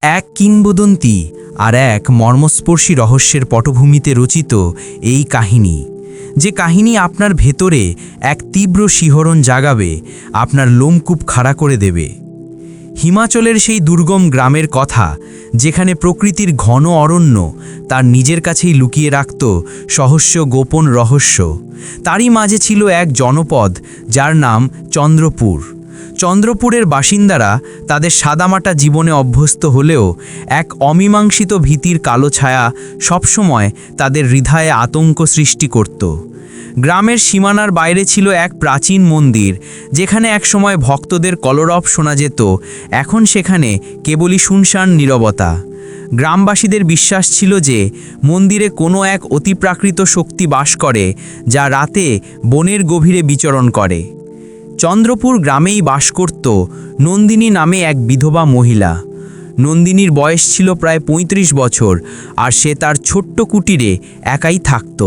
এক কিংবদন্তি আর এক মর্মস্পর্শী রহস্যের পটভূমিতে রচিত এই কাহিনী, যে কাহিনী আপনার ভেতরে এক তীব্র শিহরণ জাগাবে, আপনার লোমকূপ খাড়া করে দেবে। হিমাচলের সেই দুর্গম গ্রামের কথা, যেখানে প্রকৃতির ঘন অরণ্য তার নিজের কাছেই লুকিয়ে রাখত সহস্র গোপন রহস্য। তারই মাঝে ছিল এক জনপদ যার নাম চন্দ্রপুর। চন্দ্রপুরের বাসিন্দারা তাদের সাদামাটা জীবনে অভ্যস্ত হলেও এক অমীমাংসিত ভীতির কালো ছায়া সবসময় তাদের হৃদয়ে আতঙ্ক সৃষ্টি করত। গ্রামের সীমানার বাইরে ছিল এক প্রাচীন মন্দির, যেখানে একসময় ভক্তদের কলরব শোনা যেত। এখন সেখানে কেবলই শুনশান নীরবতা। গ্রামবাসীদের বিশ্বাস ছিল যে মন্দিরে কোনো এক অতিপ্রাকৃত শক্তি বাস করে, যা রাতে বনের গভীরে বিচরণ করে। চন্দ্রপুর গ্রামেই বাস করত নন্দিনী নামে এক বিধবা মহিলা। নন্দিনীর বয়স ছিল প্রায় ৩৫ বছর, আর সে তার ছোট্ট কুটিরে একাই থাকত।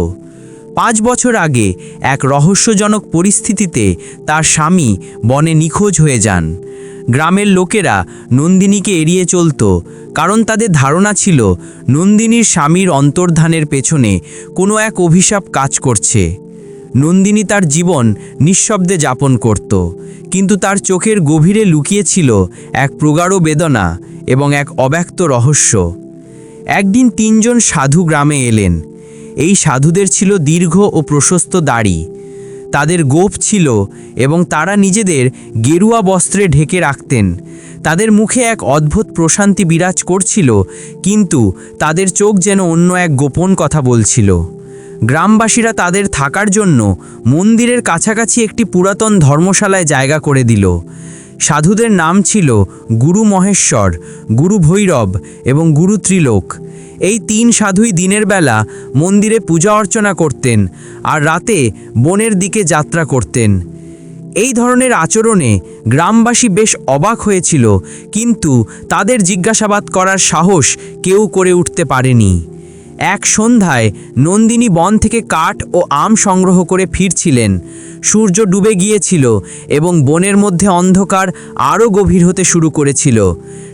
৫ বছর আগে এক রহস্যজনক পরিস্থিতিতে তার স্বামী বনে নিখোঁজ হয়ে যান। গ্রামের লোকেরা নন্দিনীকে এড়িয়ে চলত, কারণ তাদের ধারণা ছিল নন্দিনীর স্বামীর অন্তর্ধানের পেছনে কোনো এক অভিশাপ কাজ করছে। নন্দিনী তার জীবন নিঃশব্দে যাপন করত, কিন্তু তার চোখের গভীরে লুকিয়েছিল এক প্রগাঢ় বেদনা এবং এক অব্যক্ত রহস্য। একদিন ৩ জন সাধু গ্রামে এলেন। এই সাধুদের ছিল দীর্ঘ ও প্রশস্ত দাড়ি। তাদের গোঁফ ছিল এবং তারা নিজেদের গেরুয়া বস্ত্রে ঢেকে রাখতেন। তাদের মুখে এক অদ্ভুত প্রশান্তি বিরাজ করছিল, কিন্তু তাদের চোখ যেন অন্য এক গোপন কথা বলছিল। গ্রামবাসীরা তাদের থাকার জন্য মন্দিরের কাছাকাছি একটি পুরাতন ধর্মশালায় জায়গা করে দিল। সাধুদের নাম ছিল গুরু মহেশ্বর, গুরু ভৈরব এবং গুরু ত্রিলোক। এই ৩ সাধুই দিনের বেলা মন্দিরে পূজা অর্চনা করতেন, আর রাতে বনের দিকে যাত্রা করতেন। এই ধরনের আচরণে গ্রামবাসী বেশ অবাক হয়েছিল, কিন্তু তাদের জিজ্ঞাসাবাদ করার সাহস কেউ করে উঠতে পারেনি। এক সন্ধ্যায় নন্দিনী বন থেকে কাঠ ও আম সংগ্রহ করে ফিরছিলেন। সূর্য ডুবে গিয়েছিল এবং বনের মধ্যে অন্ধকার আরও গভীর হতে শুরু করেছিল।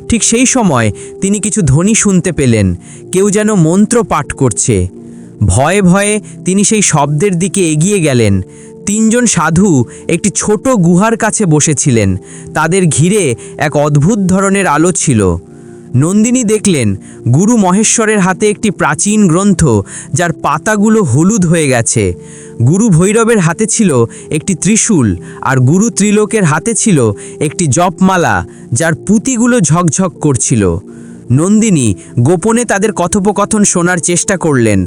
ঠিক সেই সময় তিনি কিছু ধ্বনি শুনতে পেলেন, কেউ যেন মন্ত্র পাঠ করছে। ভয়ে ভয়ে তিনি সেই শব্দের দিকে এগিয়ে গেলেন। ৩ জন সাধু একটি ছোট গুহার কাছে বসেছিলেন। তাদের ঘিরে এক অদ্ভুত ধরনের আলো ছিল। নন্দিনী দেখলেন গুরু মহেশ্বরের হাতে একটি প্রাচীন গ্রন্থ, যার পাতাগুলো হলুদ হয়ে গেছে। গুরু ভৈরবের হাতে ছিল একটি ত্রিশূল, আর গুরু ত্রিলোকের হাতে ছিল একটি জপমালা, যার পুঁতিগুলো ঝকঝক করছিল। নন্দিনী গোপনে তাদের কথোপকথন শোনার চেষ্টা করলেন।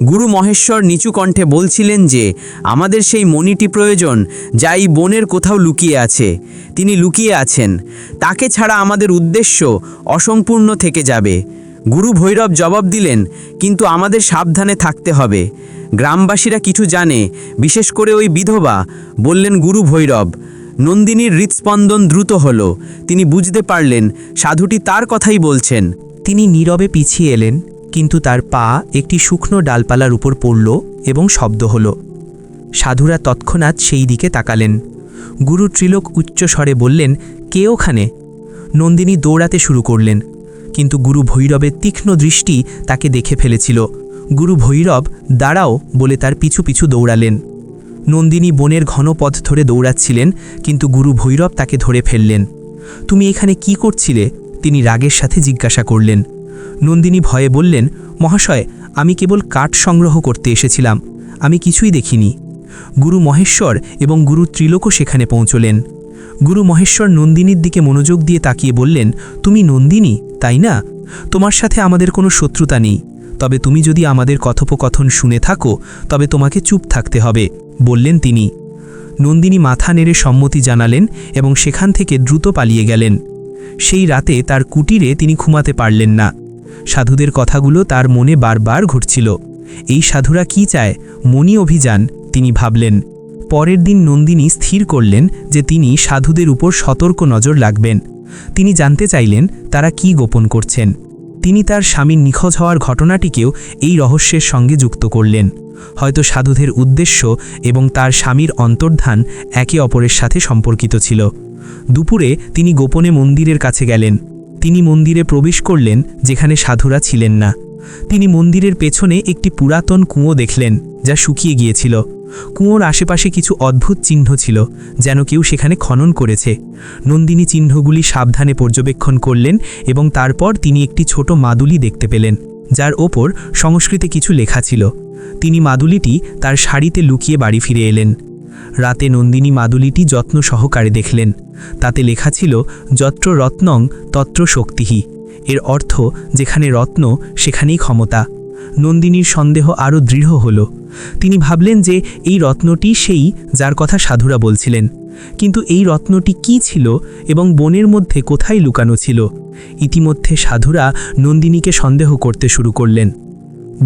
গুরু মহেশ্বর নিচু কণ্ঠে বলছিলেন যে আমাদের সেই মণিটি প্রয়োজন, যা এই বনের কোথাও লুকিয়ে আছে। তিনি লুকিয়ে আছেন, তাকে ছাড়া আমাদের উদ্দেশ্য অসম্পূর্ণ থেকে যাবে। গুরু ভৈরব জবাব দিলেন, কিন্তু আমাদের সাবধানে থাকতে হবে। গ্রামবাসীরা কিছু জানে, বিশেষ করে ওই বিধবা, বললেন গুরু ভৈরব। নন্দিনীর হৃৎস্পন্দন দ্রুত হল। তিনি বুঝতে পারলেন সাধুটি তার কথাই বলছেন। তিনি নীরবে পিছিয়ে এলেন, কিন্তু তার পা একটি শুকনো ডালপালার উপর পড়ল এবং শব্দ হল। সাধুরা তৎক্ষণাৎ সেই দিকে তাকালেন। গুরু ত্রিলোক উচ্চ স্বরে বললেন, কে ওখানে? নন্দিনী দৌড়াতে শুরু করলেন, কিন্তু গুরু ভৈরবের তীক্ষ্ণ দৃষ্টি তাকে দেখে ফেলেছিল। গুরু ভৈরব দাঁড়াও বলে তার পিছু পিছু দৌড়ালেন। নন্দিনী বনের ঘন পথ ধরে দৌড়াচ্ছিলেন, কিন্তু গুরু ভৈরব তাকে ধরে ফেললেন। তুমি এখানে কি করছিলে? তিনি রাগের সাথে জিজ্ঞাসা করলেন। নন্দিনী ভয়ে বললেন, মহাশয়, আমি কেবল কাঠ সংগ্রহ করতে এসেছিলাম, আমি কিছুই দেখিনি। গুরু মহেশ্বর এবং গুরু ত্রিলোকও সেখানে পৌঁছলেন। গুরু মহেশ্বর নন্দিনীর দিকে মনোযোগ দিয়ে তাকিয়ে বললেন, তুমি নন্দিনী, তাই না? তোমার সাথে আমাদের কোনো শত্রুতা নেই, তবে তুমি যদি আমাদের কথোপকথন শুনে থাকো তবে তোমাকে চুপ থাকতে হবে, বললেন তিনি। নন্দিনী মাথা নেড়ে সম্মতি জানালেন এবং সেখান থেকে দ্রুত পালিয়ে গেলেন। সেই রাতে তার কুটিরে তিনি ঘুমাতে পারলেন না। সাধুদের কথাগুলো তার মনে বারবার ঘুরছিল। এই সাধুরা কি চায়? মনি অভিযান, তিনি ভাবলেন। পরের দিন নন্দিনী স্থির করলেন যে তিনি সাধুদের উপর সতর্ক নজর রাখবেন। তিনি জানতে চাইলেন তারা কি গোপন করছেন। তিনি তার স্বামীর নিখোঁজ হওয়ার ঘটনাটিকেও এই রহস্যের সঙ্গে যুক্ত করলেন। হয়তো সাধুদের উদ্দেশ্য এবং তার স্বামীর অন্তর্ধান একে অপরের সাথে সম্পর্কিত ছিল। দুপুরে তিনি গোপনে মন্দিরের কাছে গেলেন। তিনি মন্দিরে প্রবেশ করলেন যেখানে সাধুরা ছিলেন না। তিনি মন্দিরের পেছনে একটি পুরাতন কুঁয়ো দেখলেন যা শুকিয়ে গিয়েছিল। কুঁয়োর আশেপাশে কিছু অদ্ভুত চিহ্ন ছিল, যেন কেউ সেখানে খনন করেছে। নন্দিনী চিহ্নগুলি সাবধানে পর্যবেক্ষণ করলেন এবং তারপর তিনি একটি ছোট মাদুলি দেখতে পেলেন, যার ওপর সংস্কৃতে কিছু লেখা ছিল। তিনি মাদুলিটি তার শাড়িতে লুকিয়ে বাড়ি ফিরে এলেন। রাতে নন্দিনী মাদুলিটি যত্ন সহকারে দেখলেন। তাতে লেখা ছিল, যত্র রত্নং তত্র শক্তিহি। এর অর্থ, যেখানে রত্ন সেখানেই ক্ষমতা। নন্দিনীর সন্দেহ আরও দৃঢ় হল। তিনি ভাবলেন যে এই রত্নটি সেই যার কথা সাধুরা বলছিলেন। কিন্তু এই রত্নটি কি ছিল এবং বনের মধ্যে কোথায় লুকানো ছিল? ইতিমধ্যে সাধুরা নন্দিনীকে সন্দেহ করতে শুরু করলেন।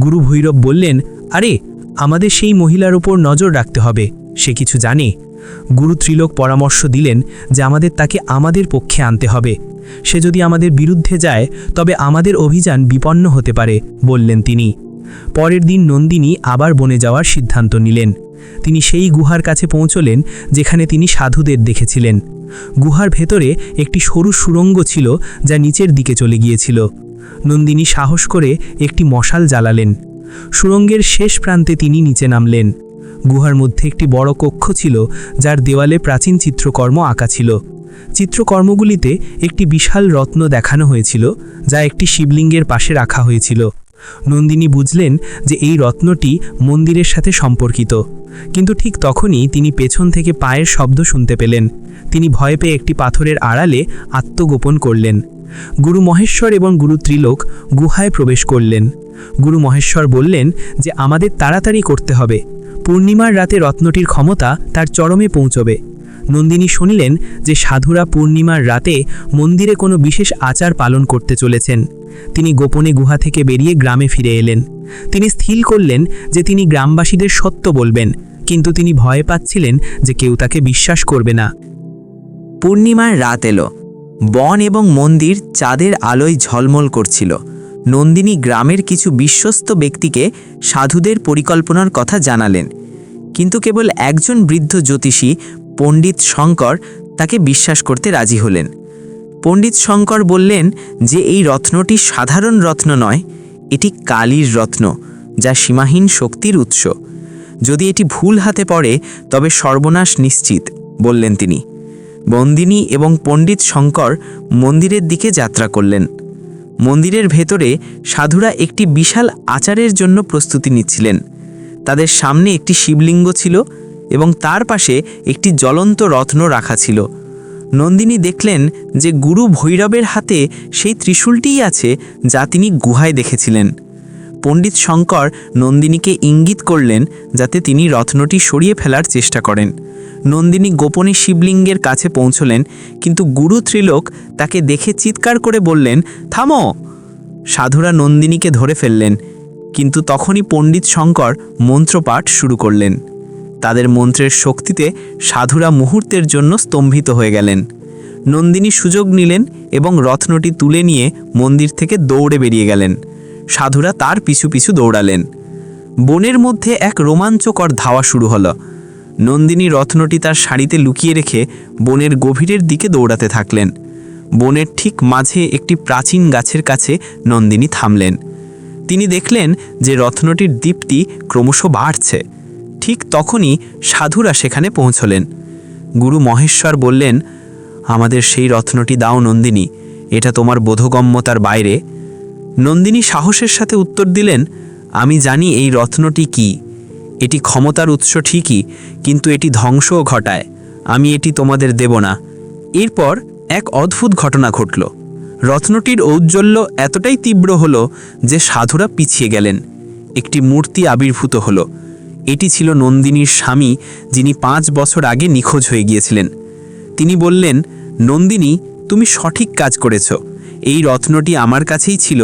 গুরু ভৈরব বললেন, আরে, আমাদের সেই মহিলার ওপর নজর রাখতে হবে, সে কিছু জানে। গুরু ত্রিলোক পরামর্শ দিলেন যে আমাদের তাকে আমাদের পক্ষে আনতে হবে। সে যদি আমাদের বিরুদ্ধে যায় তবে আমাদের অভিযান বিপন্ন হতে পারে, বললেন তিনি। পরের দিন নন্দিনী আবার বনে যাওয়ার সিদ্ধান্ত নিলেন। তিনি সেই গুহার কাছে পৌঁছলেন যেখানে তিনি সাধুদের দেখেছিলেন। গুহার ভেতরে একটি সরু সুড়ঙ্গ ছিল যা নিচের দিকে চলে গিয়েছিল। নন্দিনী সাহস করে একটি মশাল জ্বালালেন। সুড়ঙ্গের শেষ প্রান্তে তিনি নিচে নামলেন। গুহার মধ্যে একটি বড় কক্ষ ছিল যার দেওয়ালে প্রাচীন চিত্রকর্ম আঁকা ছিল। চিত্রকর্মগুলিতে একটি বিশাল রত্ন দেখানো হয়েছিল যা একটি শিবলিঙ্গের পাশে রাখা হয়েছিল। নন্দিনী বুঝলেন যে এই রত্নটি মন্দিরের সাথে সম্পর্কিত। কিন্তু ঠিক তখনই তিনি পেছন থেকে পায়ের শব্দ শুনতে পেলেন। তিনি ভয় পেয়ে একটি পাথরের আড়ালে আত্মগোপন করলেন। গুরু মহেশ্বর এবং গুরু ত্রিলোক গুহায় প্রবেশ করলেন। গুরু মহেশ্বর বললেন যে আমাদের তাড়াতাড়ি করতে হবে। পূর্ণিমার রাতে রত্নটির ক্ষমতা তার চরমে পৌঁছবে। নন্দিনী শুনলেন যে সাধুরা পূর্ণিমার রাতে মন্দিরে কোনো বিশেষ আচার পালন করতে চলেছেন। তিনি গোপনে গুহা থেকে বেরিয়ে গ্রামে ফিরে এলেন। তিনি স্থির করলেন যে তিনি গ্রামবাসীদের সত্য বলবেন, কিন্তু তিনি ভয় পাচ্ছিলেন যে কেউ তাকে বিশ্বাস করবে না। পূর্ণিমার রাত এলো। বন এবং মন্দির চাঁদের আলোয় ঝলমল করছিল। নন্দিনী গ্রামের কিছু বিশ্বস্ত ব্যক্তিকে সাধুদের পরিকল্পনার কথা জানালেন, কিন্তু কেবল একজন বৃদ্ধ জ্যোতিষী পণ্ডিত শঙ্কর তাকে বিশ্বাস করতে রাজি হলেন। পণ্ডিত শঙ্কর বললেন যে এই রত্নটি সাধারণ রত্ন নয়, এটি কালীর রত্ন, যা সীমাহীন শক্তির উৎস। যদি এটি ভুল হাতে পড়ে তবে সর্বনাশ নিশ্চিত, বললেন তিনি। নন্দিনী এবং পণ্ডিত শঙ্কর মন্দিরের দিকে যাত্রা করলেন। মন্দিরের ভেতরে সাধুরা একটি বিশাল আচারের জন্য প্রস্তুতি নিচ্ছিলেন। তাদের সামনে একটি শিবলিঙ্গ ছিল এবং তার পাশে একটি জ্বলন্ত রত্ন রাখা ছিল। নন্দিনী দেখলেন যে গুরু ভৈরবের হাতে সেই ত্রিশূলটিই আছে যা তিনি গুহায় দেখেছিলেন। পণ্ডিত শঙ্কর নন্দিনীকে ইঙ্গিত করলেন যাতে তিনি রত্নটি সরিয়ে ফেলার চেষ্টা করেন। নন্দিনী গোপনে শিবলিঙ্গের কাছে পৌঁছলেন, কিন্তু গুরু ত্রিলোক তাকে দেখে চিৎকার করে বললেন, থামো! সাধুরা নন্দিনীকে ধরে ফেললেন, কিন্তু তখনই পণ্ডিত শঙ্কর মন্ত্রপাঠ শুরু করলেন। তাদের মন্ত্রের শক্তিতে সাধুরা মুহূর্তের জন্য স্তম্ভিত হয়ে গেলেন। নন্দিনী সুযোগ নিলেন এবং রত্নটি তুলে নিয়ে মন্দির থেকে দৌড়ে বেরিয়ে গেলেন। সাধুরা তার পিছু পিছু দৌড়ালেন। বনের মধ্যে এক রোমাঞ্চকর ধাওয়া শুরু হলো। নন্দিনী রত্নটি তার শাড়িতে লুকিয়ে রেখে বনের গভীরের দিকে দৌড়াতে থাকলেন। বনের ঠিক মাঝে একটি প্রাচীন গাছের কাছে নন্দিনী থামলেন। তিনি দেখলেন যে রত্নটির দীপ্তি ক্রমশ বাড়ছে। ঠিক তখনই সাধুরা সেখানে পৌঁছলেন। গুরু মহেশ্বর বললেন, আমাদের সেই রত্নটি দাও নন্দিনী, এটা তোমার বোধগম্যতার বাইরে। নন্দিনী সাহসের সাথে উত্তর দিলেন, আমি জানি এই রত্নটি কি। এটি ক্ষমতার উৎস ঠিকই, কিন্তু এটি ধ্বংসও ঘটায়। আমি এটি তোমাদের দেব না। এরপর এক অদ্ভুত ঘটনা ঘটল। রত্নটির ঔজ্জ্বল্য এতটাই তীব্র হলো যে সাধুরা পিছিয়ে গেলেন। একটি মূর্তি আবির্ভূত হলো। এটি ছিল নন্দিনীর স্বামী, যিনি 5 বছর আগে নিখোঁজ হয়ে গিয়েছিলেন। তিনি বললেন, নন্দিনী, তুমি সঠিক কাজ করেছ। এই রত্নটি আমার কাছেই ছিল,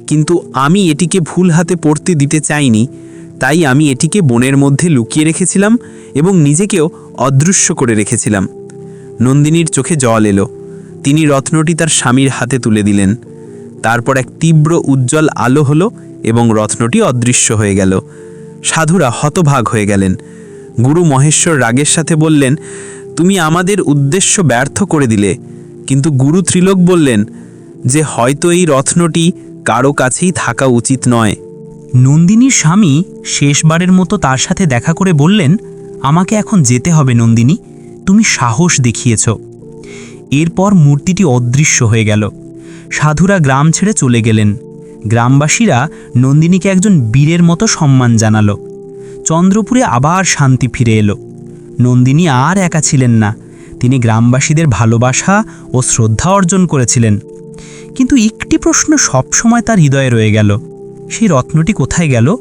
কিন্তু আমি এটিকে ভুল হাতে পড়তে দিতে চাইনি। তাই আমি এটিকে বনের মধ্যে লুকিয়ে রেখেছিলাম এবং নিজেকেও অদৃশ্য করে রেখেছিলাম। নন্দিনীর চোখে জল এলো। তিনি রত্নটি তার স্বামীর হাতে তুলে দিলেন। তারপর এক তীব্র উজ্জ্বল আলো হলো এবং রত্নটি অদৃশ্য হয়ে গেল। সাধুরা হতভাগ হয়ে গেলেন। গুরু মহেশ্বর রাগের সাথে বললেন, তুমি আমাদের উদ্দেশ্য ব্যর্থ করে দিলে। কিন্তু গুরু ত্রিলোক বললেন, যে হয়তো এই রত্নটি কারো কাছেই থাকা উচিত নয়। নন্দিনীর স্বামী শেষবারের মতো তার সাথে দেখা করে বললেন, আমাকে এখন যেতে হবে নন্দিনী, তুমি সাহস দেখিয়েছ। এরপর মূর্তিটি অদৃশ্য হয়ে গেল। সাধুরা গ্রাম ছেড়ে চলে গেলেন। গ্রামবাসীরা নন্দিনীকে একজন বীরের মতো সম্মান জানালো। চন্দ্রপুরে আবার শান্তি ফিরে এলো। নন্দিনী আর একা ছিলেন না, তিনি গ্রামবাসীদের ভালোবাসা ও শ্রদ্ধা অর্জন করেছিলেন। কিন্তু একটি প্রশ্ন সবসময় তার হৃদয়ে রয়ে গেল, সেই রত্নটি কোথায় গেল?